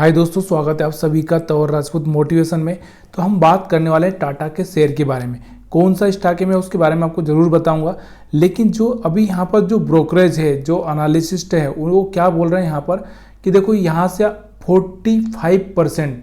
हाय दोस्तों, स्वागत है आप सभी का तंवर राजपूत मोटिवेशन में। तो हम बात करने वाले हैं टाटा के शेयर के बारे में। कौन सा स्टॉक है मैं उसके बारे में आपको ज़रूर बताऊंगा। लेकिन जो अभी यहाँ पर जो ब्रोकरेज है, जो एनालिसिस्ट है, वो क्या बोल रहे हैं यहाँ पर कि देखो यहाँ से 45%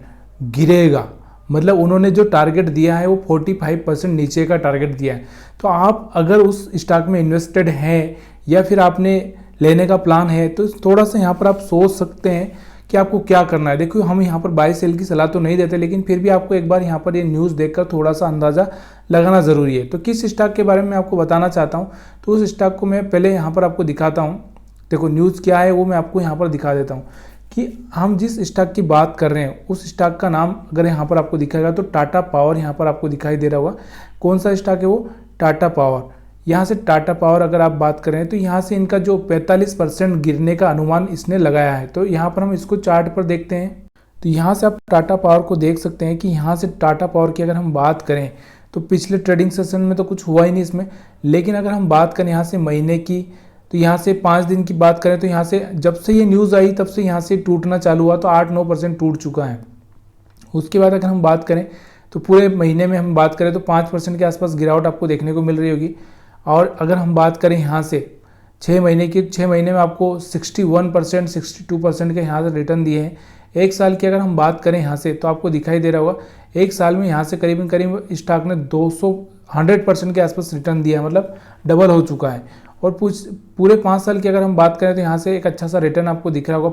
गिरेगा। मतलब उन्होंने जो टारगेट दिया है वो 45% नीचे का टारगेट दिया है। तो आप अगर उस स्टॉक में इन्वेस्टेड हैं या फिर आपने लेने का प्लान है तो थोड़ा सा यहाँ पर आप सोच सकते हैं कि आपको क्या करना है। देखो, हम यहाँ पर बाय सेल की सलाह तो नहीं देते, लेकिन फिर भी आपको एक बार यहाँ पर ये न्यूज़ देखकर थोड़ा सा अंदाज़ा लगाना ज़रूरी है। तो किस स्टॉक के बारे में आपको बताना चाहता हूँ, तो उस स्टॉक को मैं पहले यहाँ पर आपको दिखाता हूँ। देखो, न्यूज़ क्या है वो मैं आपको यहाँ पर दिखा देता हूँ कि हम जिस स्टॉक की बात कर रहे हैं उस स्टॉक का नाम अगर यहाँ पर आपको दिखाएगा तो टाटा पावर यहाँ पर आपको दिखाई दे रहा होगा। कौन सा स्टॉक है वो? टाटा पावर। यहाँ से टाटा पावर अगर आप बात करें तो यहाँ से इनका जो 45% गिरने का अनुमान इसने लगाया है। तो यहाँ पर हम इसको चार्ट पर देखते हैं। तो यहाँ से आप टाटा पावर को देख सकते हैं कि यहाँ से टाटा पावर की अगर हम बात करें तो पिछले ट्रेडिंग सेशन में तो कुछ हुआ ही नहीं इसमें। लेकिन अगर हम बात करें यहाँ से महीने की, तो यहाँ से 5 दिन की बात करें तो यहाँ से जब से ये न्यूज़ आई तब से यहाँ से टूटना चालू हुआ तो 8-9% टूट चुका है। उसके बाद अगर हम बात करें तो पूरे महीने में हम बात करें तो 5% के आसपास गिरावट आपको देखने को मिल रही होगी। और अगर हम बात करें यहाँ से 6 महीने की, 6 महीने में आपको 61% 62% के यहाँ से रिटर्न दिए हैं। एक साल की अगर हम बात करें यहाँ से तो आपको दिखाई दे रहा होगा एक साल में यहाँ से करीबन करीब स्टॉक ने 100% के आसपास रिटर्न दिया है, मतलब डबल हो चुका है। और पूरे 5 साल की अगर हम बात करें तो यहाँ से एक अच्छा सा रिटर्न आपको दिख रहा होगा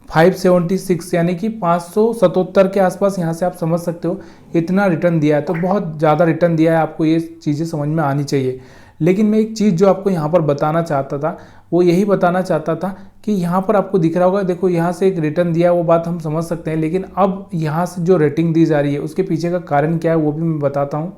576 यानी कि 577 के आसपास। यहाँ से आप समझ सकते हो इतना रिटर्न दिया है, तो बहुत ज़्यादा रिटर्न दिया है। आपको ये चीज़ें समझ में आनी चाहिए। लेकिन मैं एक चीज़ जो आपको यहाँ पर बताना चाहता था वो यही बताना चाहता था कि यहाँ पर आपको दिख रहा होगा, देखो यहाँ से एक रिटर्न दिया है, वो बात हम समझ सकते हैं। लेकिन अब यहाँ से जो रेटिंग दी जा रही है उसके पीछे का कारण क्या है वो भी मैं बताता हूँ।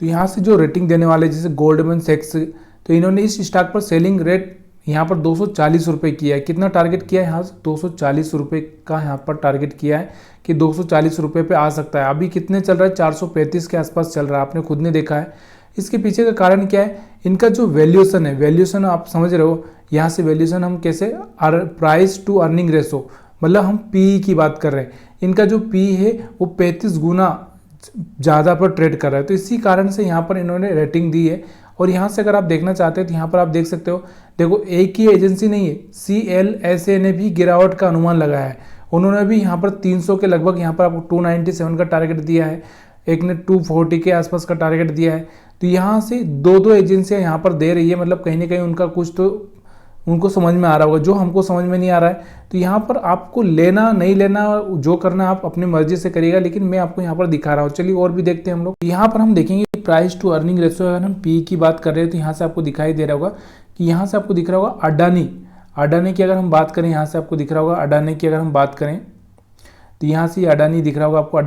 तो यहाँ से जो रेटिंग देने वाले जैसे गोल्डमैन सैक्स, तो इन्होंने इस स्टॉक पर सेलिंग रेट यहाँ पर 240 रुपये किया है। कितना टारगेट किया है यहाँ से? 240 रुपये का यहाँ पर टारगेट किया है कि 240 रुपये पे आ सकता है। अभी कितने चल रहा है? 435 के आसपास चल रहा है, आपने खुद ने देखा है। इसके पीछे का कारण क्या है? इनका जो वैल्यूएशन है, वैल्यूएशन आप समझ रहे हो। यहाँ से वैल्यूएशन हम कैसे, प्राइस टू अर्निंग रेशो, मतलब हम पी की बात कर रहे हैं। इनका जो पी है वो 35 गुना ज़्यादा पर ट्रेड कर रहा है। तो इसी कारण से यहाँ पर इन्होंने रेटिंग दी है। और यहाँ से अगर आप देखना चाहते हैं तो यहाँ पर आप देख सकते हो, देखो एक ही एजेंसी नहीं है, CLSA ने भी गिरावट का अनुमान लगाया है। उन्होंने भी यहाँ पर 300 के लगभग, यहाँ पर आपको 297 का टारगेट दिया है, एक ने 240 के आसपास का टारगेट दिया है। तो यहाँ से दो एजेंसियाँ यहाँ पर दे रही है, मतलब कहीं ना कहीं उनका कुछ तो उनको समझ में आ रहा होगा जो हमको समझ में नहीं आ रहा है। तो यहाँ पर आपको लेना नहीं लेना जो करना आप अपनी मर्जी से करिएगा, लेकिन मैं आपको यहाँ पर दिखा रहा हूँ। चलिए और भी देखते हैं हम लोग। यहाँ पर हम देखेंगे प्राइस टू अर्निंग रेशो, अगर हम पी की बात कर रहे हैं तो यहाँ से आपको दिखाई दे रहा होगा कि यहाँ से आपको दिख रहा होगा अडानी की अगर हम बात करें, यहाँ से आपको दिख रहा होगा अडानी की अगर हम बात करें तो यहाँ से अडानी दिख रहा होगा आपको।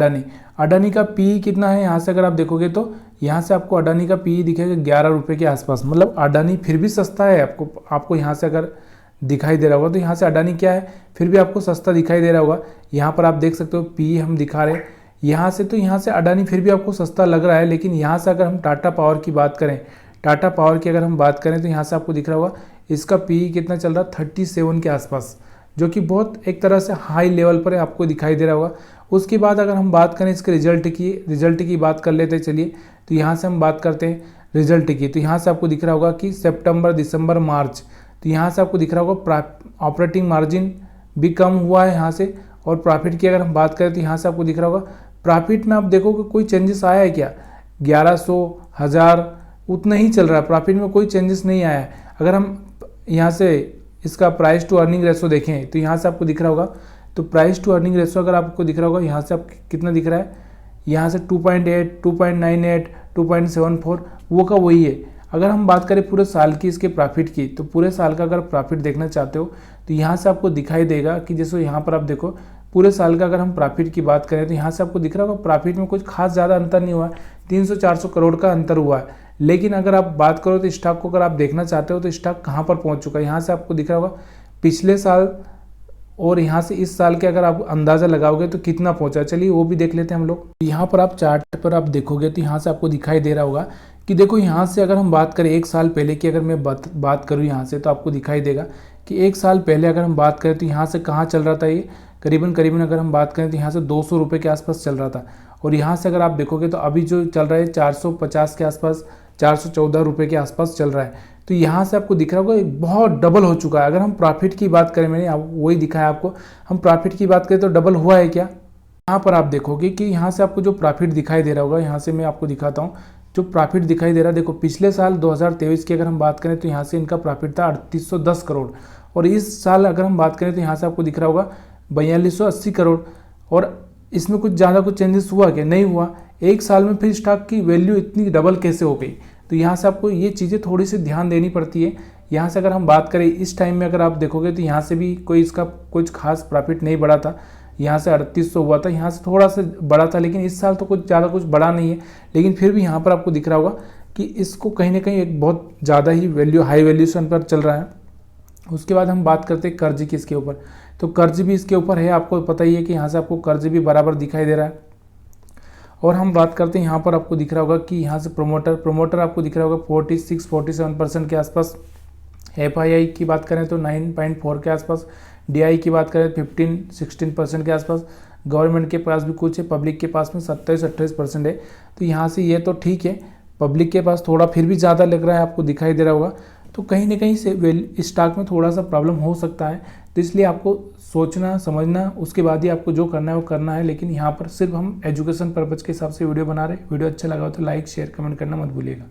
अडानी का पी कितना है? यहाँ से अगर आप देखोगे तो यहाँ से आपको अडानी का पी दिखेगा 11 रुपये के आसपास। मतलब अडानी फिर भी सस्ता है, आपको यहाँ से अगर दिखाई दे रहा होगा तो यहाँ से अडानी क्या है, फिर भी आपको सस्ता दिखाई दे रहा होगा। यहाँ पर आप देख सकते हो पी हम दिखा रहे हैं यहाँ से, तो यहाँ से अडानी फिर भी आपको सस्ता लग रहा है। लेकिन यहाँ से अगर हम टाटा पावर की बात करें, टाटा पावर की अगर हम बात करें तो यहाँ से आपको दिख रहा होगा इसका पी कितना चल रहा है? 37 के आसपास, जो कि बहुत एक तरह से हाई लेवल पर आपको दिखाई दे रहा होगा। उसके बाद अगर हम बात करें इसके रिजल्ट की बात कर लेते हैं। चलिए, तो यहाँ से हम बात करते हैं रिजल्ट की। तो यहाँ से आपको दिख रहा होगा कि सितंबर, दिसंबर, मार्च, तो यहाँ से आपको दिख रहा होगा ऑपरेटिंग मार्जिन भी कम हुआ है यहाँ से। और प्रॉफिट की अगर हम बात करें तो यहाँ से आपको दिख रहा होगा प्रॉफिट में आप देखोगे कोई चेंजेस आया है क्या? 1100, 1000 उतना ही चल रहा है, प्रॉफिट में कोई चेंजेस नहीं आया है। अगर हम यहाँ से इसका प्राइस टू अर्निंग रेशो देखें तो यहाँ से आपको दिख रहा होगा, तो प्राइस टू अर्निंग रेशो अगर आपको दिख रहा होगा यहाँ से आप कितना दिख रहा है, यहाँ से 2.8, 2.98, 2.74 वो का वही है। अगर हम बात करें पूरे साल की इसके प्रॉफिट की, तो पूरे साल का अगर प्रॉफिट देखना चाहते हो तो यहाँ से आपको दिखाई देगा कि जैसे यहाँ पर आप देखो पूरे साल का अगर हम प्रॉफिट की बात करें तो यहाँ से आपको दिख रहा होगा प्रॉफिट में कुछ खास ज़्यादा अंतर नहीं हुआ है, 300-400 करोड़ का अंतर हुआ है। लेकिन अगर आप बात करो तो स्टॉक को अगर आप देखना चाहते हो तो स्टॉक कहाँ पर पहुँच चुका है, यहाँ से आपको दिख रहा होगा पिछले साल और यहाँ से इस साल के अगर आप अंदाज़ा लगाओगे तो कितना पहुँचा। चलिए वो भी देख लेते हैं हम लोग। यहाँ पर आप चार्ट पर आप देखोगे तो यहाँ से आपको दिखाई दे रहा होगा कि देखो यहाँ से अगर हम बात करें 1 साल पहले की, अगर मैं बात करूँ यहाँ से तो आपको दिखाई देगा कि एक साल पहले अगर हम बात करें तो यहाँ से कहाँ चल रहा था, ये करीबन अगर हम बात करें तो यहाँ से 200 रुपये के आसपास चल रहा था। और यहाँ से अगर आप देखोगे तो अभी जो चल रहा है 450 के आसपास, 414 रुपये के आसपास चल रहा है। तो यहाँ से आपको दिख रहा होगा एक बहुत डबल हो चुका है। अगर हम प्रॉफिट की बात करें, मैंने वही दिखाया आपको, हम प्रॉफिट की बात करें तो डबल हुआ है क्या? यहाँ पर आप देखोगे कि यहाँ से आपको जो प्रॉफिट दिखाई दे रहा होगा, यहाँ से मैं आपको दिखाता हूँ जो प्रॉफिट दिखाई दे रहा है। देखो पिछले साल 2023 की अगर हम बात करें तो यहाँ से इनका प्रॉफिट था 3810 करोड़, और इस साल अगर हम बात करें तो यहाँ से आपको दिख रहा होगा 4280 करोड़। और इसमें कुछ ज़्यादा कुछ चेंजेस हुआ क्या? नहीं हुआ। एक साल में फिर स्टॉक की वैल्यू इतनी डबल कैसे हो गई? तो यहाँ से आपको ये चीज़ें थोड़ी सी ध्यान देनी पड़ती है। यहाँ से अगर हम बात करें इस टाइम में अगर आप देखोगे तो यहाँ से भी कोई इसका कुछ खास प्रॉफिट नहीं बढ़ा था। यहाँ से 3800 हुआ था, यहाँ से थोड़ा सा बड़ा था, लेकिन इस साल तो कुछ ज़्यादा कुछ बड़ा नहीं है। लेकिन फिर भी यहाँ पर आपको दिख रहा होगा कि इसको कहीं ना कहीं एक बहुत ज़्यादा ही वैल्यू, हाई वैल्यूएशन पर चल रहा है। उसके बाद हम बात करते हैं कर्ज की इसके ऊपर, तो कर्ज भी इसके ऊपर है। आपको पता ही है कि यहाँ से आपको कर्ज भी बराबर दिखाई दे रहा है। और हम बात करते हैं यहाँ पर आपको दिख रहा होगा कि यहाँ से प्रोमोटर आपको दिख रहा होगा 46-47% के आसपास। FII की बात करें तो 9.4 के आसपास। DI की बात करें 15-16% के आसपास। गवर्नमेंट के पास भी कुछ है, पब्लिक के पास में 27-28% है। तो यहाँ से ये तो ठीक है, पब्लिक के पास थोड़ा फिर भी ज़्यादा लग रहा है, आपको दिखाई दे रहा होगा। तो कहीं ना कहीं से स्टॉक में थोड़ा सा प्रॉब्लम हो सकता है। तो इसलिए आपको सोचना समझना, उसके बाद ही आपको जो करना है वो करना है। लेकिन यहाँ पर सिर्फ हम एजुकेशन पर्पज़ के हिसाब से वीडियो बना रहे हैं। वीडियो अच्छा लगा हो तो लाइक शेयर कमेंट करना मत भूलिएगा।